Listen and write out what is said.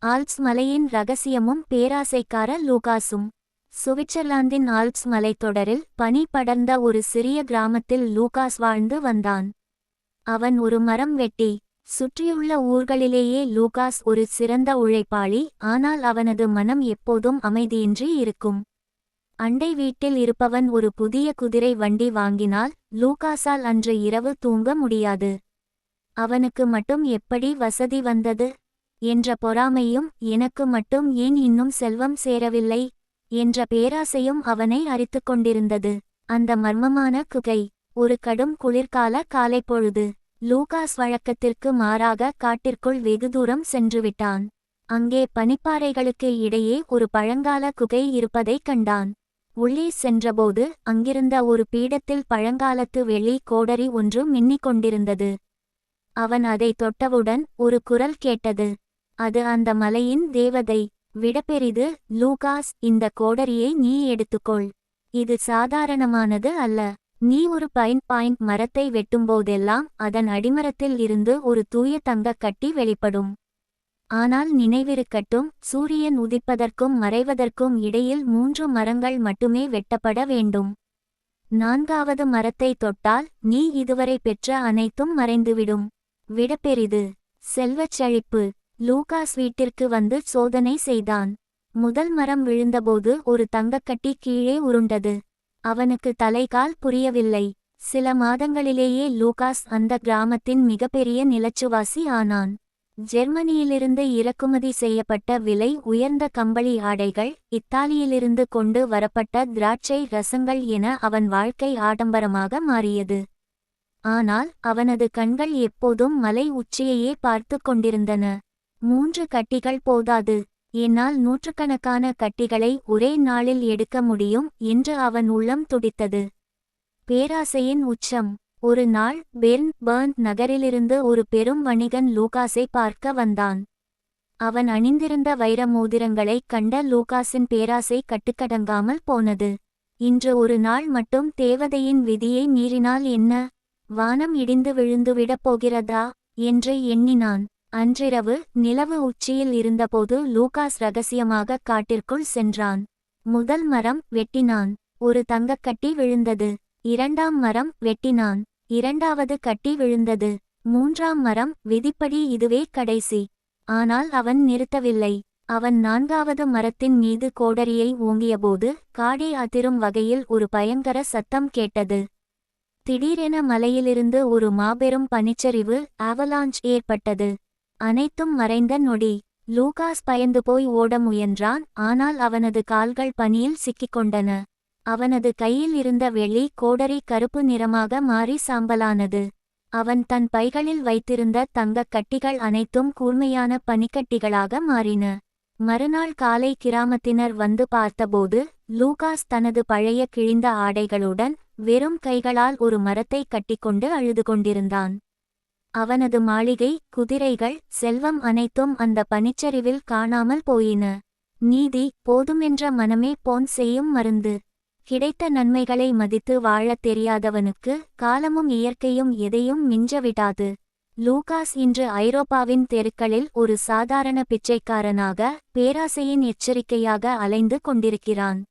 Alps மலையின் ரகசியமும் பேராசைக்கார லூகாஸும். சுவிட்சர்லாந்தின் Alps மலைத்தொடரில் பனி படர்ந்த ஒரு சிறிய கிராமத்தில் லூகாஸ் வாழ்ந்து வந்தான். அவன் ஒரு மரம் வெட்டி. சுற்றியுள்ள ஊர்களிலேயே லூகாஸ் ஒரு சிறந்த உழைப்பாளி. ஆனால் அவனது மனம் எப்போதும் அமைதியின்றி இருக்கும். அண்டை வீட்டில் இருப்பவன் ஒரு புதிய குதிரை வண்டி வாங்கினால் லூகாஸால் அன்று இரவு தூங்க முடியாது. அவனுக்கு மட்டும் எப்படி வசதி வந்தது என்ற பொறாமையும், எனக்கு மட்டும் ஏன் இன்னும் செல்வம் சேரவில்லை என்ற பேராசையும் அவனை அரித்துக் கொண்டிருந்தது. அந்த மர்மமான குகை. ஒரு கடும் குளிர்கால காலைப்பொழுது. லூகாஸ் வழக்கத்திற்கு மாறாக காட்டிற்குள் வெகு தூரம் சென்றுவிட்டான். அங்கே பனிப்பாறைகளுக்கு இடையே ஒரு பழங்கால குகை இருப்பதைக் கண்டான். உள்ளே சென்றபோது அங்கிருந்த ஒரு பீடத்தில் பழங்காலத்து வெள்ளி கோடரி ஒன்று மின்னிக் கொண்டிருந்தது. அவன் அதை தொட்டவுடன் ஒரு குரல் கேட்டது. அது அந்த மலையின் தேவதை. விடப்பெரிது, லூகாஸ், இந்த கோடரியை நீ எடுத்துக்கொள். இது சாதாரணமானது அல்ல. நீ ஒரு பாயிண்ட் மரத்தை வெட்டும்போதெல்லாம் அதன் அடிமரத்தில் இருந்து ஒரு தூய தங்கக் கட்டி வெளிப்படும். ஆனால் நினைவிருக்கட்டும், சூரியன் உதிப்பதற்கும் மறைவதற்கும் இடையில் 3 மரங்கள் மட்டுமே வெட்டப்பட வேண்டும். 4வது மரத்தை தொட்டால் நீ இதுவரை பெற்ற அனைத்தும் மறைந்துவிடும். விடப்பெரிது, செல்வச் செழிப்பு. லூகாஸ் வீட்டிற்கு வந்து சோதனை செய்தான். முதல் மரம் விழுந்தபோது ஒரு தங்கக்கட்டி கீழே உருண்டது. அவனுக்கு தலைகால் புரியவில்லை. சில மாதங்களிலேயே லூகாஸ் அந்த கிராமத்தின் மிகப்பெரிய நிலச்சுவாசி ஆனான். ஜெர்மனியிலிருந்து இறக்குமதி செய்யப்பட்ட விலை உயர்ந்த கம்பளி ஆடைகள், இத்தாலியிலிருந்து கொண்டு வரப்பட்ட திராட்சை ரசங்கள் என அவன் வாழ்க்கை ஆடம்பரமாக மாறியது. ஆனால் அவனது கண்கள் எப்போதும் மலை உச்சியையே பார்த்து கொண்டிருந்தன. 3 கட்டிகள் போதாது, என்னால் நூற்றுக்கணக்கான கட்டிகளை ஒரே நாளில் எடுக்க முடியும் என்று அவன் உள்ளம் துடித்தது. பேராசையின் உச்சம். ஒரு நாள் பெர்ன் நகரிலிருந்து ஒரு பெரும் வணிகன் லூகாஸை பார்க்க வந்தான். அவன் அணிந்திருந்த வைர மோதிரங்களைக் கண்ட லூகாஸின் பேராசை கட்டுக்கடங்காமல் போனது. இன்று ஒரு நாள் மட்டும் தேவதையின் விதியை மீறினால் என்ன? வானம் இடிந்து விழுந்துவிடப் போகிறதா என்று எண்ணினான். அன்றிரவு நிலவு உச்சியில் இருந்தபோது லூகாஸ் ரகசியமாக காட்டிற்குள் சென்றான். முதல் மரம் வெட்டினான். ஒரு தங்கக்கட்டி விழுந்தது. 2ஆம் மரம் வெட்டினான். 2வது கட்டி விழுந்தது. 3ஆம் மரம், விதிப்படி இதுவே கடைசி. ஆனால் அவன் நிறுத்தவில்லை. அவன் 4வது மரத்தின் மீது கோடரியை ஓங்கியபோது காடே அதிரும் வகையில் ஒரு பயங்கர சத்தம் கேட்டது. திடீரென மலையிலிருந்து ஒரு மாபெரும் பனிச்சரிவு ஆவலாஞ்ச் ஏற்பட்டது. அனைத்தும் மறைந்த நொடி. லூகாஸ் பயந்து போய் ஓட முயன்றான். ஆனால் அவனது கால்கள் பனியில் சிக்கிக்கொண்டன. அவனது கையில் இருந்த வெள்ளி கோடரி கருப்பு நிறமாக மாறி சாம்பலானது. அவன் தன் பைகளில் வைத்திருந்த தங்கக் கட்டிகள் அனைத்தும் கூர்மையான பனிக்கட்டிகளாக மாறின. மறுநாள் காலை கிராமத்தினர் வந்து பார்த்தபோது லூகாஸ் தனது பழைய கிழிந்த ஆடைகளுடன் வெறும் கைகளால் ஒரு மரத்தை கட்டிக்கொண்டு அழுது கொண்டிருந்தான். அவனது மாளிகை, குதிரைகள், செல்வம் அனைத்தும் அந்த பனிச்சரிவில் காணாமல் போயின. நீதி, போதுமென்ற மனமே போன் செய்யும் மருந்து. கிடைத்த நன்மைகளை மதித்து வாழத் தெரியாதவனுக்கு காலமும் இயற்கையும் எதையும் மிஞ்சவிடாது. லூகாஸ் இன்று ஐரோப்பாவின் தெருக்களில் ஒரு சாதாரண பிச்சைக்காரனாக, பேராசையின் எச்சரிக்கையாக அலைந்து கொண்டிருக்கிறான்.